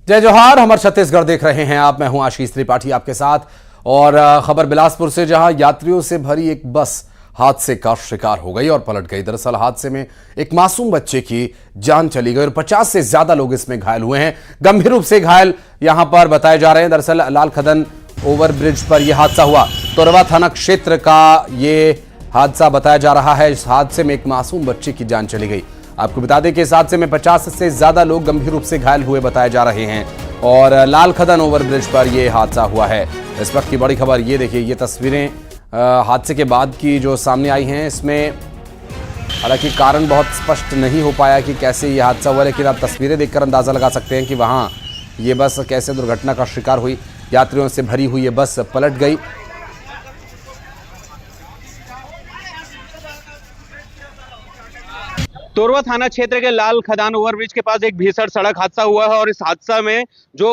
जय जोहार। हमारे छत्तीसगढ़ देख रहे हैं आप। मैं हूं आशीष त्रिपाठी आपके साथ। और खबर बिलासपुर से, जहां यात्रियों से भरी एक बस हादसे का शिकार हो गई और पलट गई। दरअसल हादसे में एक मासूम बच्चे की जान चली गई और 50 से ज्यादा लोग इसमें घायल हुए हैं। गंभीर रूप से घायल यहां पर बताए जा रहे हैं। दरअसल लाल खदन ओवरब्रिज पर यह हादसा हुआ। तोरवा थाना क्षेत्र का ये हादसा बताया जा रहा है। इस हादसे में एक मासूम बच्चे की जान चली गई। आपको बता दें कि इस हादसे में 50 से ज्यादा लोग गंभीर रूप से घायल हुए बताए जा रहे हैं और लाल खदन ओवरब्रिज पर यह हादसा हुआ है। इस वक्त की बड़ी खबर ये देखिए, ये तस्वीरें हादसे के बाद की जो सामने आई हैं। इसमें हालांकि कारण बहुत स्पष्ट नहीं हो पाया कि कैसे ये हादसा हुआ, लेकिन आप तस्वीरें देखकर अंदाजा लगा सकते हैं कि वहां ये बस कैसे दुर्घटना का शिकार हुई। यात्रियों से भरी हुई ये बस पलट गई। तोरवा थाना क्षेत्र के लाल खदान ओवरब्रिज के पास एक भीषण सड़क हादसा हुआ है और इस हादसा में जो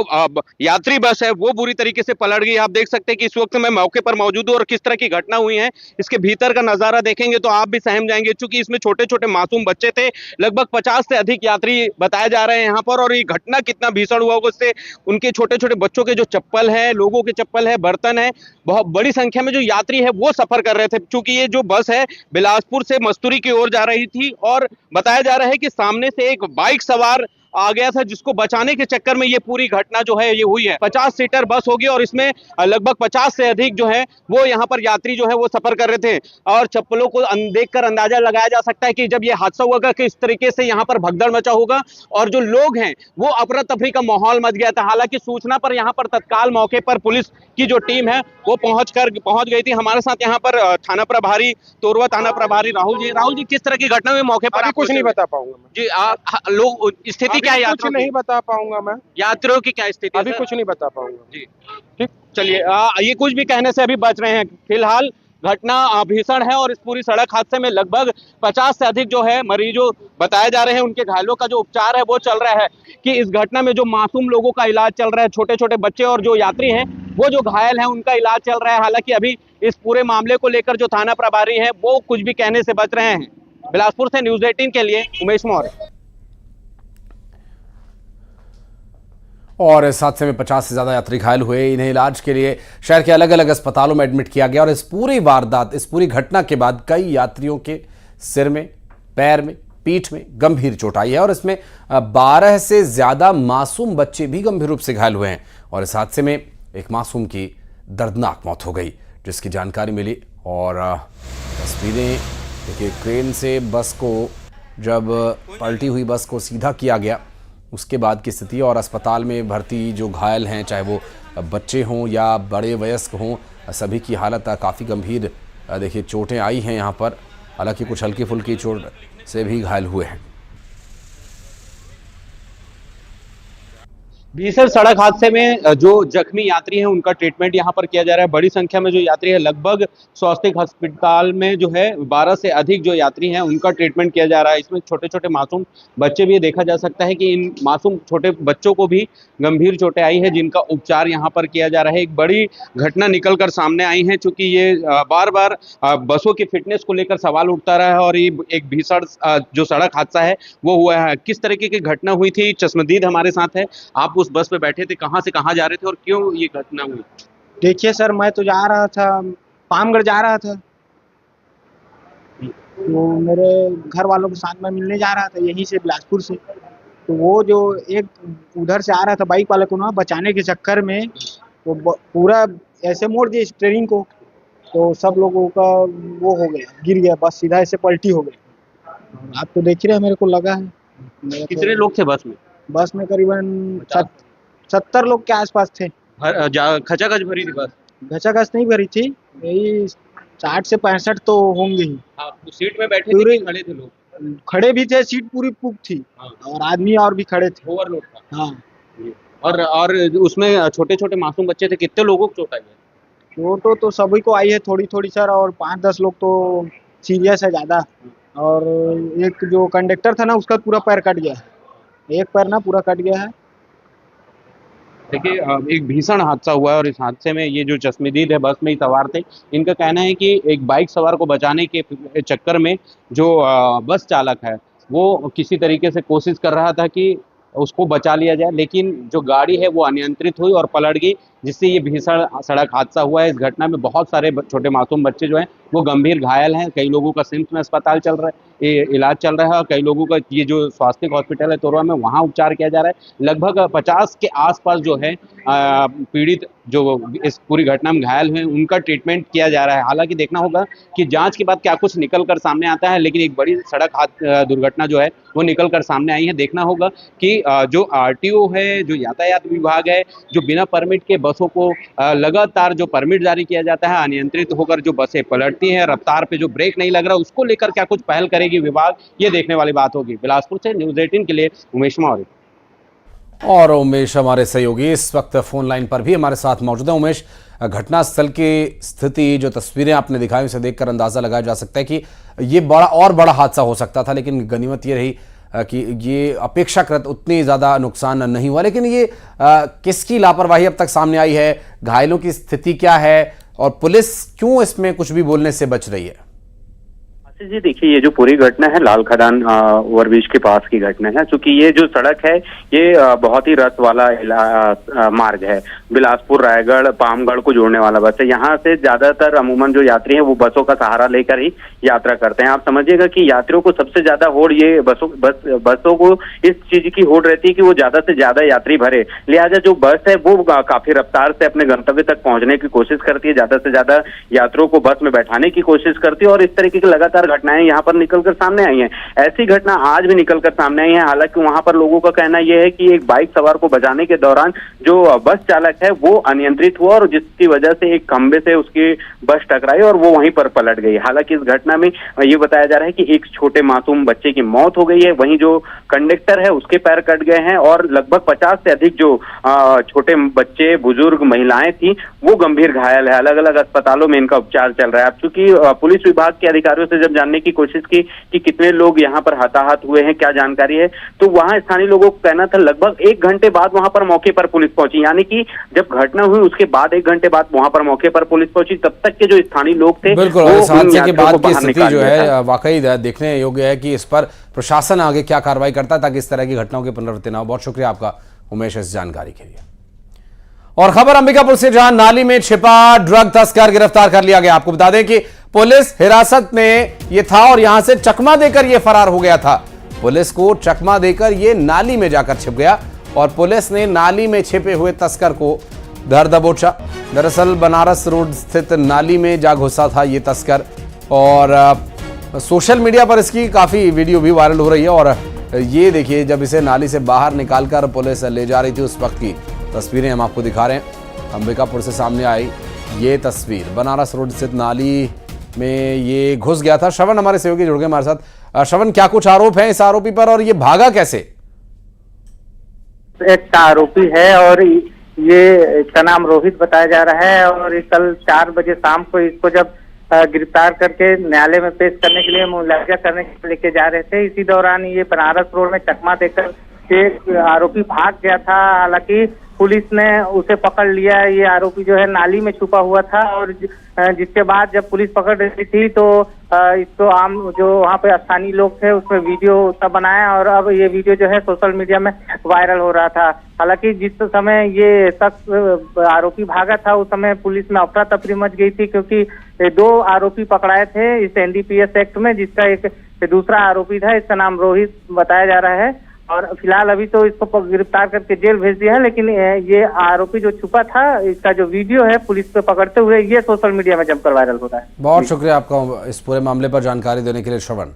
यात्री बस है वो बुरी तरीके से पलट गई। आप देख सकते हैं कि इस वक्त मैं मौके पर मौजूद हूँ और किस तरह की घटना हुई है इसके भीतर का नजारा देखेंगे तो आप भी सहम जाएंगे, क्योंकि इसमें छोटे छोटे मासूम बच्चे थे। लगभग 50 से अधिक यात्री बताए जा रहे हैं यहाँ पर। और ये घटना कितना भीषण हुआ होगा, उससे उनके छोटे छोटे बच्चों के जो चप्पल है, लोगों के चप्पल है, बर्तन है, बहुत बड़ी संख्या में जो यात्री है वो सफर कर रहे थे। क्योंकि ये जो बस है बिलासपुर से मस्तूरी की ओर जा रही थी और बताया जा रहा है कि सामने से एक बाइक सवार आ गया था, जिसको बचाने के चक्कर में ये पूरी घटना जो है ये हुई है। 50 सीटर बस होगी और इसमें लगभग 50 से अधिक जो है वो यहाँ पर यात्री जो है वो सफर कर रहे थे। और चप्पलों को देखकर अंदाजा लगाया जा सकता है कि जब ये हादसा हुआ कि इस तरीके से यहाँ पर भगदड़ मचा होगा और जो लोग हैं वो अफरा तफरी का माहौल मच गया था। हालांकि सूचना पर यहाँ पर तत्काल मौके पर पुलिस की जो टीम है वो पहुंच गई थी। हमारे साथ यहाँ पर थाना प्रभारी, तोरवा थाना प्रभारी राहुल जी, किस तरह की घटना हुई मौके पर? कुछ नहीं बता पाऊंगा जी। लोग स्थिति क्या है? कुछ नहीं बता पाऊंगा मैं। यात्रियों की क्या स्थिति? अभी कुछ नहीं बता पाऊंगा जी। ठीक, चलिए ये कुछ भी कहने से अभी बच रहे हैं। फिलहाल घटना भीषण है और इस पूरी सड़क हादसे में लगभग 50 से अधिक जो है मरीजों बताए जा रहे हैं। उनके घायलों का जो उपचार है वो चल रहा है। कि इस घटना में जो मासूम लोगों का इलाज चल रहा है, छोटे छोटे बच्चे और जो यात्री हैं वो जो घायल हैं उनका इलाज चल रहा है। हालांकि अभी इस पूरे मामले को लेकर जो थाना प्रभारी है वो कुछ भी कहने से बच रहे हैं। बिलासपुर से न्यूज़ 18 के लिए उमेश मौर्य। और इस हादसे में 50 से ज्यादा यात्री घायल हुए। इन्हें इलाज के लिए शहर के अलग अलग अस्पतालों में एडमिट किया गया। और इस पूरी वारदात, इस पूरी घटना के बाद कई यात्रियों के सिर में, पैर में, पीठ में गंभीर चोट आई है और इसमें 12 से ज्यादा मासूम बच्चे भी गंभीर रूप से घायल हुए हैं। और इस हादसे में एक मासूम की दर्दनाक मौत हो गई, जिसकी जानकारी मिली। और तस्वीरें देखिए, क्रेन से बस को, जब पलटी हुई बस को सीधा किया गया उसके बाद की स्थिति। और अस्पताल में भर्ती जो घायल हैं, चाहे वो बच्चे हों या बड़े वयस्क हों, सभी की हालत काफ़ी गंभीर। देखिए चोटें आई हैं यहाँ पर। हालांकि कुछ हल्की फुल्की चोट से भी घायल हुए हैं। भीषण सड़क हादसे में जो जख्मी यात्री हैं उनका ट्रीटमेंट यहाँ पर किया जा रहा है। बड़ी संख्या में जो यात्री है, लगभग स्वास्थ्य अस्पताल में जो है 12 से अधिक जो यात्री हैं उनका ट्रीटमेंट किया जा रहा है। इसमें छोटे छोटे मासूम बच्चे भी देखा जा सकता है कि इन मासूम छोटे बच्चों को भी गंभीर चोटें आई है, जिनका उपचार यहाँ पर किया जा रहा है। एक बड़ी घटना निकल कर सामने आई है, चूंकि ये बार बार बसों की फिटनेस को लेकर सवाल उठता रहा है और ये एक भीषण जो सड़क हादसा है वो हुआ है। किस तरीके की घटना हुई थी, चश्मदीद हमारे साथ है। आप उस बस पे बैठे थे, कहां से कहां जा रहे थे और क्यों ये घटना हुई? देखिए सर, मैं तो जा रहा था, पामगढ़ जा रहा था। तो मेरे घर वालों के साथ में मिलने जा रहा था यहीं से, बिलासपुर से। तो वो जो एक उधर से आ रहा था बाइक वाले को ना बचाने के चक्कर में वो पूरा ऐसे मोड़ दिया स्टीयरिंग को, तो सब लोगों का वो हो गया, गिर गया, बस सीधा ऐसे पलटी हो गई। आप तो देख ही रहे, मेरे को लगा है। कितने लोग थे बस में? बस में करीबन 70 लोग के आसपास थे। खचाखच भरी थी बस? खचाखच नहीं भरी थी, यही 60 से 65 तो होंगे ही। आप सीट में बैठे थे, खड़े थे लोग? खड़े भी थे, सीट पूरी बुक थी। हाँ। और आदमी और भी खड़े थे। ओवरलोड था। हाँ। और उसमें छोटे छोटे मासूम बच्चे थे। कितने लोगों को चोट आई है? चोट तो सभी को आई है थोड़ी थोड़ी सर, और 5-10 लोग तो सीरियस है ज्यादा। और एक जो कंडक्टर था ना उसका पूरा पैर कट गया है, एक पैर ना पूरा कट गया है। देखिए एक भीषण हादसा हुआ है और इस हादसे में ये जो चश्मदीद है बस में ही सवार थे, इनका कहना है कि एक बाइक सवार को बचाने के चक्कर में जो बस चालक है वो किसी तरीके से कोशिश कर रहा था कि उसको बचा लिया जाए, लेकिन जो गाड़ी है वो अनियंत्रित हुई और पलट गई, जिससे ये भीषण सड़क हादसा हुआ है। इस घटना में बहुत सारे छोटे मासूम बच्चे जो हैं वो गंभीर घायल हैं। कई लोगों का सिम्स में अस्पताल चल रहा है, ये इलाज चल रहा है, और कई लोगों का ये जो स्वास्थ्य हॉस्पिटल है तोरवा में, वहाँ उपचार किया जा रहा है। लगभग 50 के आसपास जो है पीड़ित जो इस पूरी घटना में घायल हुए उनका ट्रीटमेंट किया जा रहा है। हालांकि देखना होगा कि जांच के बाद क्या कुछ निकल कर सामने आता है, लेकिन एक बड़ी सड़क दुर्घटना जो है वो निकल कर सामने आई है। देखना होगा कि जो आरटीओ है, जो यातायात विभाग है, जो बिना परमिट के बसों को लगातार जो परमिट जारी किया जाता है, अनियंत्रित होकर जो बसें पलटती हैं, रफ्तार पे जो ब्रेक नहीं लग रहा, उसको लेकर क्या कुछ पहल करेगी विभाग, ये देखने वाली बात होगी। बिलासपुर से न्यूज़ 18 के लिए उमेश मौर्य। और उमेश हमारे सहयोगी इस वक्त फोन लाइन पर भी हमारे साथ मौजूद है। उमेश, घटनास्थल की स्थिति, जो तस्वीरें आपने दिखाई उसे देखकर अंदाजा लगाया जा सकता है कि ये बड़ा हादसा हो सकता था, लेकिन गनीमत ये रही कि ये अपेक्षाकृत उतनी ज़्यादा नुकसान नहीं हुआ। लेकिन ये किसकी लापरवाही अब तक सामने आई है, घायलों की स्थिति क्या है और पुलिस क्यों इसमें कुछ भी बोलने से बच रही है? जी देखिए, ये जो पूरी घटना है लाल खदान ओवरब्रिज के पास की घटना है। चूंकि ये जो सड़क है ये बहुत ही रस वाला मार्ग है, बिलासपुर रायगढ़ पामगढ़ को जोड़ने वाला बस है। यहाँ से ज्यादातर अमूमन जो यात्री हैं वो बसों का सहारा लेकर ही यात्रा करते हैं। आप समझिएगा कि यात्रियों को सबसे ज्यादा होड़ ये बसों को इस चीज की होड़ रहती है कि वो ज्यादा से ज्यादा यात्री भरे, लिहाजा जो बस है वो काफी रफ्तार से अपने गंतव्य तक पहुंचने की कोशिश करती है, ज्यादा से ज्यादा यात्रियों को बस में बैठाने की कोशिश करती है, और इस तरीके की लगातार घटनाएं यहाँ पर निकलकर सामने आई हैं। ऐसी घटना आज भी निकलकर सामने आई है। हालांकि वहां पर लोगों का कहना यह है कि एक बाइक सवार को बचाने के दौरान जो बस चालक है वो अनियंत्रित हुआ और जिसकी वजह से एक खंबे से उसकी बस टकराई और वो वहीं पर पलट गई। हालांकि इस घटना में ये बताया जा रहा है कि एक छोटे मासूम बच्चे की मौत हो गई है, वहीं जो कंडक्टर है उसके पैर कट गए हैं और लगभग 50 से अधिक जो छोटे बच्चे, बुजुर्ग, महिलाएं थी वो गंभीर घायल है। अलग अलग अस्पतालों में इनका उपचार चल रहा है। अब चूंकि पुलिस विभाग के अधिकारियों से जब जानने की कोशिश की कि कितने लोग यहाँ पर हताहत हुए हैं, क्या जानकारी है, तो वहां स्थानीय लोगों को कहना था लगभग 1 घंटे बाद वहां पर मौके पर पुलिस पहुंची। यानी कि जब घटना हुई उसके बाद 1 घंटे बाद वहां पर मौके पर पुलिस पहुंची। तब तक के जो स्थानीय लोग थे, बिल्कुल इस हादसे के बाद की स्थिति जो है वाकई देखने योग्य है कि इस पर प्रशासन आगे क्या कार्रवाई करता है ताकि इस तरह की घटनाओं की पुनरावृत्ति न हो। बहुत शुक्रिया आपका उमेश इस जानकारी के लिए। और खबर अंबिकापुर से, जहां नाली में छिपा ड्रग तस्कर गिरफ्तार कर लिया गया। आपको बता दें कि पुलिस हिरासत में ये था और यहां से चकमा देकर ये फरार हो गया था। पुलिस को चकमा देकर ये नाली में जाकर छिप गया और पुलिस ने नाली में छिपे हुए तस्कर को धर दबोचा। दरअसल बनारस रोड स्थित नाली में जा घुसा था ये तस्कर और सोशल मीडिया पर इसकी काफी वीडियो भी वायरल हो रही है। और ये देखिए, जब इसे नाली से बाहर निकालकर पुलिस ले जा रही थी उस वक्त की तस्वीरें हम आपको दिखा रहे हैं। अंबिकापुर से सामने आई ये तस्वीर, बनारस रोड स्थित नाली में ये घुस गया था। श्रवण हमारे सहयोगी जुड़ गए हमारे साथ। श्रवण, क्या कुछ आरोप है इस आरोपी पर और ये भागा कैसे? एक आरोपी है और ये इसका नाम रोहित बताया जा रहा है और कल 4 बजे शाम को इसको जब गिरफ्तार करके न्यायालय में पेश करने के लिए मुलाजा करने के लिए लेके जा रहे थे, इसी दौरान ये बनारस रोड में चकमा देकर एक आरोपी भाग गया था। हालांकि पुलिस ने उसे पकड़ लिया। ये आरोपी जो है नाली में छुपा हुआ था और जिसके बाद जब पुलिस पकड़ रही थी तो इसको आम जो वहाँ पे स्थानीय लोग थे उसमें वीडियो सब बनाया और अब ये वीडियो जो है सोशल मीडिया में वायरल हो रहा था। हालांकि जिस समय ये शख्स आरोपी भागा था उस समय पुलिस में अफरा तफरी मच गई थी, क्योंकि 2 आरोपी पकड़ाए थे इस एनडीपीएस एक्ट में, जिसका एक दूसरा आरोपी था, इसका नाम रोहित बताया जा रहा है। और फिलहाल अभी तो इसको गिरफ्तार करके जेल भेज दिया है, लेकिन ये आरोपी जो छुपा था इसका जो वीडियो है पुलिस पे पकड़ते हुए ये सोशल मीडिया में जमकर वायरल हो रहा है। बहुत शुक्रिया आपका इस पूरे मामले पर जानकारी देने के लिए श्रवण।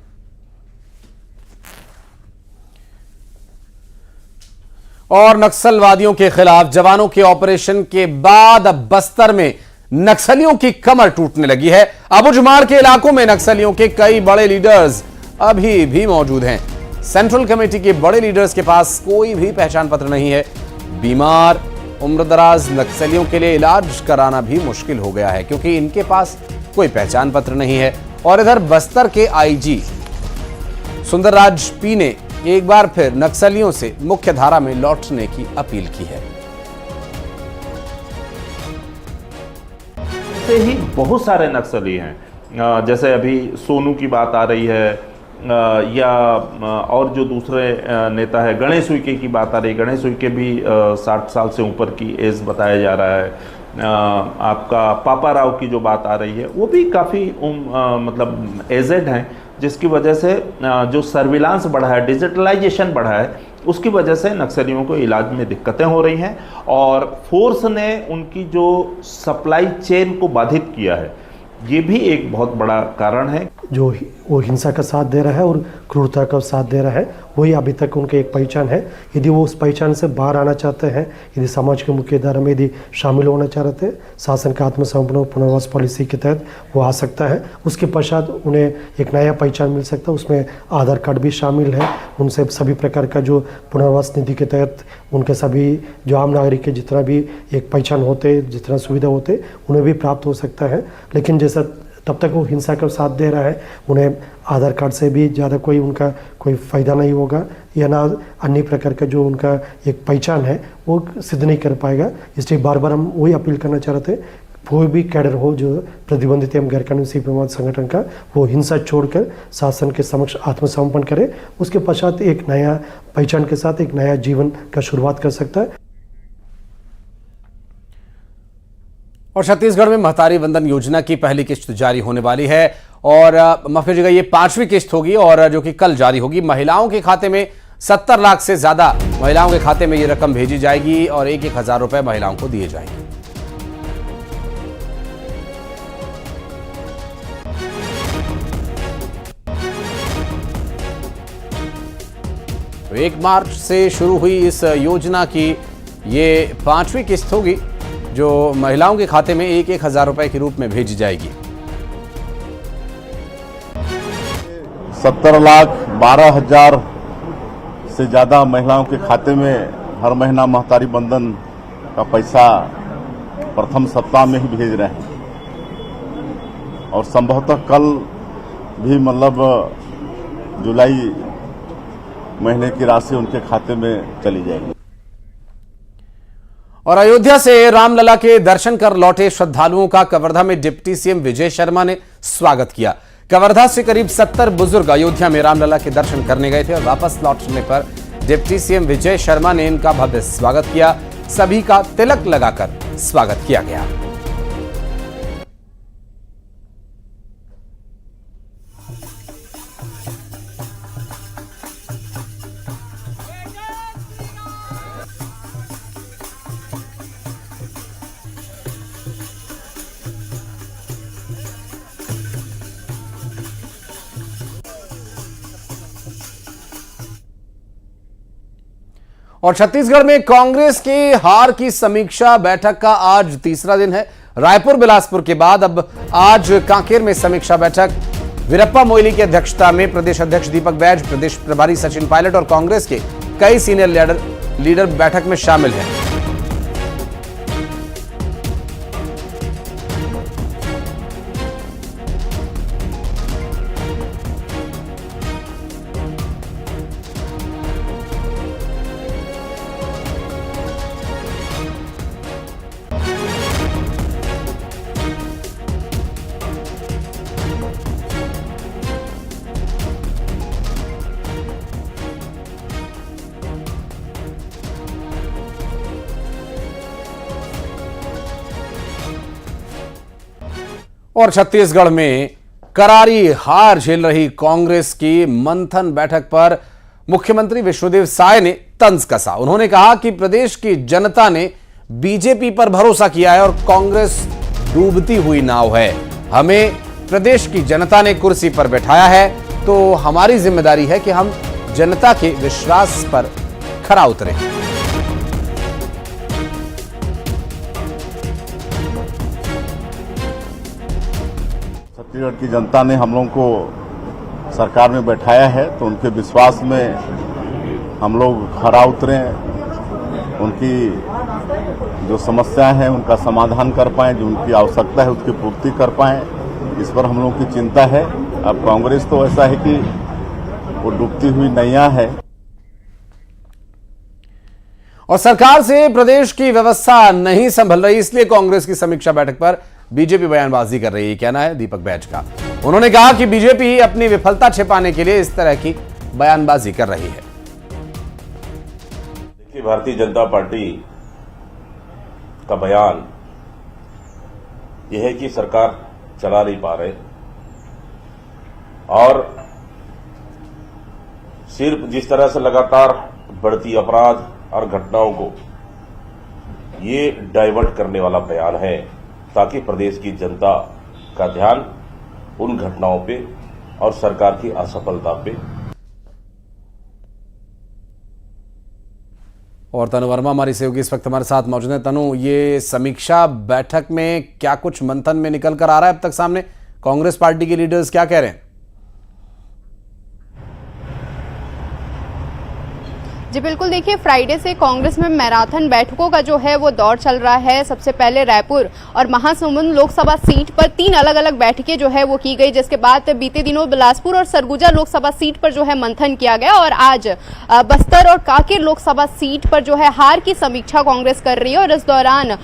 और नक्सलवादियों के खिलाफ जवानों के ऑपरेशन के बाद अब बस्तर में नक्सलियों की कमर टूटने लगी है। अबुझमाड़ के इलाकों में नक्सलियों के कई बड़े लीडर्स अभी भी मौजूद हैं। सेंट्रल कमेटी के बड़े लीडर्स के पास कोई भी पहचान पत्र नहीं है। बीमार उम्रदराज नक्सलियों के लिए इलाज कराना भी मुश्किल हो गया है क्योंकि इनके पास कोई पहचान पत्र नहीं है। और इधर बस्तर के आईजी सुंदरराज पी ने एक बार फिर नक्सलियों से मुख्य धारा में लौटने की अपील की है। से ही बहुत सारे नक्सली हैं, जैसे अभी सोनू की बात आ रही है, या और जो दूसरे नेता है, गणेश उइके की बात आ रही है, गणेश उइके भी 60 साल से ऊपर की एज बताया जा रहा है। आपका पापा राव की जो बात आ रही है वो भी काफ़ी मतलब एजेड हैं, जिसकी वजह से जो सर्विलांस बढ़ा है, डिजिटलाइजेशन बढ़ा है, उसकी वजह से नक्सलियों को इलाज में दिक्कतें हो रही हैं और फोर्स ने उनकी जो सप्लाई चेन को बाधित किया है, ये भी एक बहुत बड़ा कारण है। जो वो हिंसा का साथ दे रहा है और क्रूरता का साथ दे रहा है, वही अभी तक उनकी एक पहचान है। यदि वो उस पहचान से बाहर आना चाहते हैं, यदि समाज के मुख्य धारा में यदि शामिल होना चाहते हैं, शासन का आत्मसमर्पण और पुनर्वास पॉलिसी के तहत वो आ सकता है। उसके पश्चात उन्हें एक नया पहचान मिल सकता है, उसमें आधार कार्ड भी शामिल है। उनसे सभी प्रकार का जो पुनर्वास निधि के तहत उनके सभी जो आम नागरिक के जितना भी एक पहचान होते, जितना सुविधा होते, उन्हें भी प्राप्त हो सकता है। लेकिन जैसा तब तक वो हिंसा का साथ दे रहा है, उन्हें आधार कार्ड से भी ज़्यादा कोई उनका कोई फ़ायदा नहीं होगा, या ना अन्य प्रकार का जो उनका एक पहचान है वो सिद्ध नहीं कर पाएगा। इसलिए बार बार हम वही अपील करना चाह रहे थे, कोई भी कैडर हो जो प्रतिबंधित एवं गैरकानूनी सीमावाद संगठन का, वो हिंसा छोड़कर शासन के समक्ष आत्मसमर्पण करे। उसके पश्चात एक नया पहचान के साथ एक नया जीवन का शुरुआत कर सकता है। और छत्तीसगढ़ में महतारी वंदन योजना की पहली किस्त जारी होने वाली है और माफ कीजिएगा, ये 5वीं किस्त होगी और जो कि कल जारी होगी। महिलाओं के खाते में 70 लाख से ज्यादा महिलाओं के खाते में ये रकम भेजी जाएगी और 1-1 हजार रुपए महिलाओं को दिए जाएंगे। तो 1 मार्च से शुरू हुई इस योजना की ये 5वीं किस्त होगी जो महिलाओं के खाते में 1-1 हजार रुपए के रूप में भेजी जाएगी। 70,12,000 से ज़्यादा महिलाओं के खाते में हर महीना महतारी बंधन का पैसा प्रथम सप्ताह में ही भेज रहे हैं और संभवतः कल भी मतलब जुलाई महीने की राशि उनके खाते में चली जाएगी। और अयोध्या से रामलला के दर्शन कर लौटे श्रद्धालुओं का कवर्धा में डिप्टी सीएम विजय शर्मा ने स्वागत किया। कवर्धा से करीब 70 बुजुर्ग अयोध्या में रामलला के दर्शन करने गए थे और वापस लौटने पर डिप्टी सीएम विजय शर्मा ने इनका भव्य स्वागत किया। सभी का तिलक लगाकर स्वागत किया गया। और छत्तीसगढ़ में कांग्रेस के हार की समीक्षा बैठक का आज तीसरा दिन है। रायपुर बिलासपुर के बाद अब आज कांकेर में समीक्षा बैठक वीरप्पा मोइली की अध्यक्षता में प्रदेश अध्यक्ष दीपक बैज, प्रदेश प्रभारी सचिन पायलट और कांग्रेस के कई सीनियर लीडर बैठक में शामिल हैं। और छत्तीसगढ़ में करारी हार झेल रही कांग्रेस की मंथन बैठक पर मुख्यमंत्री विष्णुदेव साय ने तंज कसा। उन्होंने कहा कि प्रदेश की जनता ने बीजेपी पर भरोसा किया है और कांग्रेस डूबती हुई नाव है। हमें प्रदेश की जनता ने कुर्सी पर बैठाया है तो हमारी जिम्मेदारी है कि हम जनता के विश्वास पर खरा उतरें। छत्तीसगढ़ की जनता ने हम लोगों को सरकार में बैठाया है तो उनके विश्वास में हम लोग खरा उतरें, उनकी जो समस्याएं हैं उनका समाधान कर पाएं, जो उनकी आवश्यकता है उसकी पूर्ति कर पाएं, इस पर हम लोगों की चिंता है। अब कांग्रेस तो ऐसा है कि वो डूबती हुई नैया है और सरकार से प्रदेश की व्यवस्था नहीं संभल रही, इसलिए कांग्रेस की समीक्षा बैठक पर बीजेपी बयानबाजी कर रही है, कहना है दीपक बैज का। उन्होंने कहा कि बीजेपी अपनी विफलता छिपाने के लिए इस तरह की बयानबाजी कर रही है। देखिए, भारतीय जनता पार्टी का बयान यह है कि सरकार चला नहीं पा रहे और सिर्फ जिस तरह से लगातार बढ़ती अपराध और घटनाओं को ये डाइवर्ट करने वाला बयान है ताकि प्रदेश की जनता का ध्यान उन घटनाओं पे और सरकार की असफलता पे। और तनु वर्मा हमारी सहयोगी इस वक्त हमारे साथ मौजूद है। तनु, ये समीक्षा बैठक में क्या कुछ मंथन में निकल कर आ रहा है अब तक सामने? कांग्रेस पार्टी के लीडर्स क्या कह रहे हैं? जी बिल्कुल, देखिए फ्राइडे से कांग्रेस में मैराथन बैठकों का जो है वो दौर चल रहा है। सबसे पहले रायपुर और महासमुंद लोकसभा सीट पर 3 अलग अलग बैठकें जो है वो की गई, जिसके बाद बीते दिनों बिलासपुर और सरगुजा लोकसभा सीट पर जो है मंथन किया गया और आज बस्तर और कांकेर लोकसभा सीट पर जो है हार की समीक्षा कांग्रेस कर रही है। और इस दौरान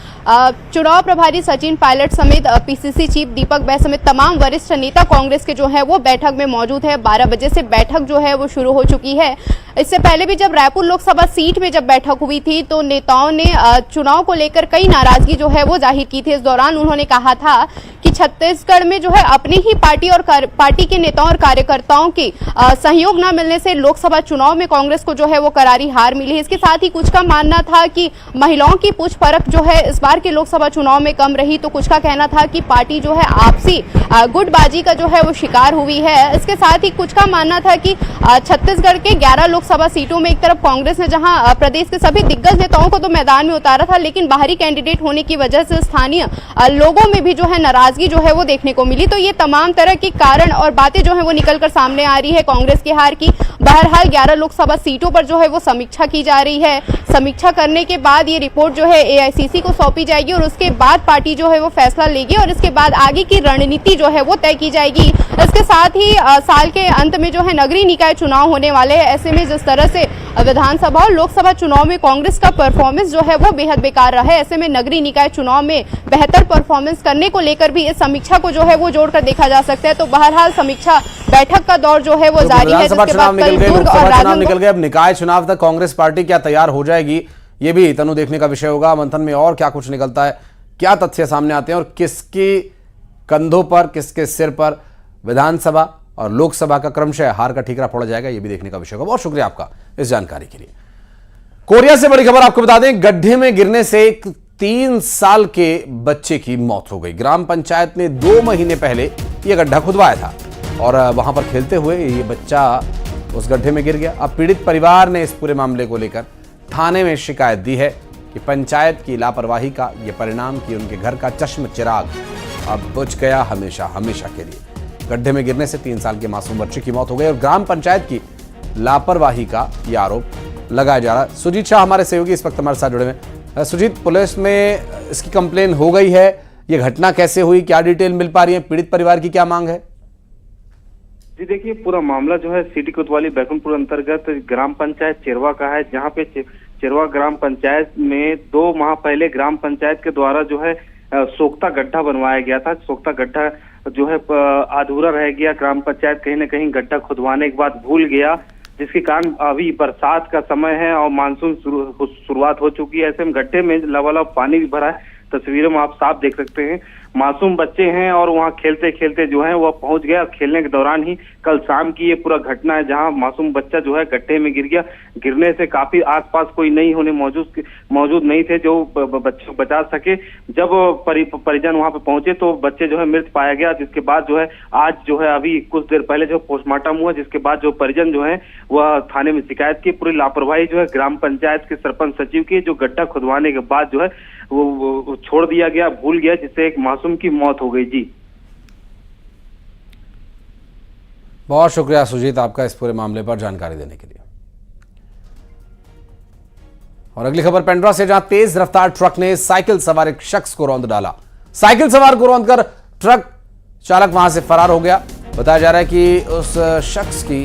चुनाव प्रभारी सचिन पायलट समेत पीसीसी चीफ दीपक बैस समेत तमाम वरिष्ठ नेता कांग्रेस के जो है वो बैठक में मौजूद है। 12 बजे से बैठक जो है वो शुरू हो चुकी है। इससे पहले भी जब रायपुर लोकसभा सीट में जब बैठक हुई थी तो नेताओं ने चुनाव को लेकर कई नाराजगी जो है वो जाहिर की थी। इस दौरान उन्होंने कहा था कि छत्तीसगढ़ में जो है अपनी ही पार्टी और पार्टी के नेताओं और कार्यकर्ताओं के सहयोग न मिलने से लोकसभा चुनाव में कांग्रेस को जो है वो करारी हार मिली है। इसके साथ ही कुछ का मानना था कि महिलाओं की पूछ परख जो है इस बार के लोकसभा चुनाव में कम रही, तो कुछ का कहना था कि पार्टी जो है आपसी गुटबाजी का जो है वो शिकार हुई है। इसके साथ ही कुछ का मानना था कि छत्तीसगढ़ के 11 लोकसभा सीटों में एक तरफ कांग्रेस ने जहां प्रदेश के सभी दिग्गज नेताओं को तो मैदान में उतारा था, लेकिन बाहरी कैंडिडेट होने की वजह से स्थानीय लोगों में भी जो है नाराजगी जो है वो देखने को मिली। तो ये तमाम तरह के कारण और बातें जो है वो निकलकर सामने आ रही है कांग्रेस की हार की। बहरहाल 11 लोकसभा सीटों पर जो है वो समीक्षा की जा रही है। समीक्षा करने के बाद ये रिपोर्ट जो है एआईसीसी को सौंपी जाएगी और उसके बाद पार्टी जो है वो फैसला लेगी और इसके बाद आगे की रणनीति जो है वो तय की जाएगी। इसके साथ ही साल के अंत में जो है नगरीय निकाय चुनाव होने वाले हैं। ऐसे में जिस तरह से विधानसभा और लोकसभा चुनाव में कांग्रेस का परफॉर्मेंस जो है वो बेहद बेकार रहा है, ऐसे में नगरीय निकाय चुनाव में बेहतर परफॉर्मेंस करने को लेकर भी इस समीक्षा को जो है वो जोड़कर देखा जा सकता है। तो बहरहाल समीक्षा बैठक का दौर जो है वो जारी है। विधानसभा चुनाव निकल गए, लोकसभा चुनाव निकल गए, अब निकाय चुनाव तक कांग्रेस पार्टी क्या तैयार हो जाएगी, ये भी तनु देखने का विषय होगा। मंथन में और क्या कुछ निकलता है, क्या तथ्य सामने आते हैं और किसके कंधों पर, किसके सिर पर विधानसभा और लोकसभा का क्रमशः हार का ठीकरा फोड़ा जाएगा, यह भी देखने का विषय होगा। बहुत शुक्रिया आपका इस जानकारी के लिए। कोरिया से बड़ी खबर आपको बता दें, गड्ढे में गिरने से एक 3 साल के बच्चे की मौत हो गई। ग्राम पंचायत ने 2 महीने पहले यह गड्ढा खुदवाया था और वहां पर खेलते हुए ये बच्चा उस गड्ढे में गिर गया। अब पीड़ित परिवार ने इस पूरे मामले को लेकर थाने में शिकायत दी है कि पंचायत की लापरवाही का यह परिणाम कि उनके घर का चश्म चिराग अब बुझ गया हमेशा हमेशा के लिए। गड्ढे में गिरने से 3 साल के मासूम बच्चे की मौत हो गई और ग्राम पंचायत की लापरवाही का यह आरोप लगाया जा रहा है। सुजीत शाह हमारे सहयोगी इस वक्त हमारे साथ जुड़े हुए। सुजीत, पुलिस में इसकी कंप्लेन हो गई है, ये घटना कैसे हुई, क्या डिटेल मिल पा रही है, पीड़ित परिवार की क्या मांग है? जी देखिए, पूरा मामला जो है सिटी कोतवाली बैकुंठपुर अंतर्गत ग्राम पंचायत चिरवा का है, जहाँ पे चिरवा ग्राम पंचायत में 2 माह पहले ग्राम पंचायत के द्वारा जो है सोख्ता गड्ढा बनवाया गया था। सोख्ता गड्ढा जो है अधूरा रह गया। ग्राम पंचायत कहीं ना कहीं गड्ढा खुदवाने के बाद भूल गया, जिसके कारण अभी बरसात का समय है और मानसून शुरुआत हो चुकी है। ऐसे में गड्ढे में लबालब पानी भी भरा है। तस्वीरों में आप साफ देख सकते हैं, मासूम बच्चे हैं और वहां खेलते खेलते जो है वह पहुंच गया। खेलने के दौरान ही कल शाम की ये पूरा घटना है, जहां मासूम बच्चा जो है गड्ढे में गिर गया। गिरने से काफी आसपास कोई नहीं होने मौजूद नहीं थे जो बच्चे को बचा सके। जब परिजन वहां पे पहुंचे तो बच्चे जो है मृत पाया गया, जिसके बाद जो है आज जो है अभी कुछ देर पहले जो पोस्टमार्टम हुआ, जिसके बाद जो परिजन जो है वह थाने में शिकायत की। पूरी लापरवाही जो है ग्राम पंचायत के सरपंच सचिव की, जो गड्ढा खुदवाने के बाद जो है वो छोड़ दिया गया, भूल गया, जिससे एक मासूम की मौत हो गई। जी बहुत शुक्रिया सुजीत आपका इस पूरे मामले पर जानकारी देने के लिए। और अगली खबर पेंड्रा से, जहां तेज रफ्तार ट्रक ने साइकिल सवार एक शख्स को रौंद डाला। साइकिल सवार को रौंदकर ट्रक चालक वहां से फरार हो गया। बताया जा रहा है कि उस शख्स की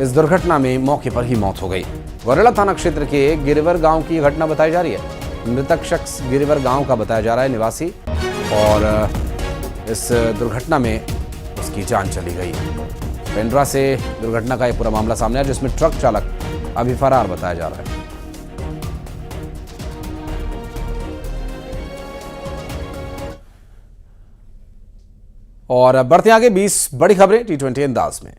इस दुर्घटना में मौके पर ही मौत हो गई। गौरेला थाना क्षेत्र के गिरिवर गांव की घटना बताई जा रही है। मृतक शख्स गिरिवर गांव का बताया जा रहा है निवासी, और इस दुर्घटना में की जान चली गई। पेंड्रा से दुर्घटना का यह पूरा मामला सामने आया, जिसमें ट्रक चालक अभी फरार बताया जा रहा है। और बढ़ते आगे 20 बड़ी खबरें T20 अंदाज में।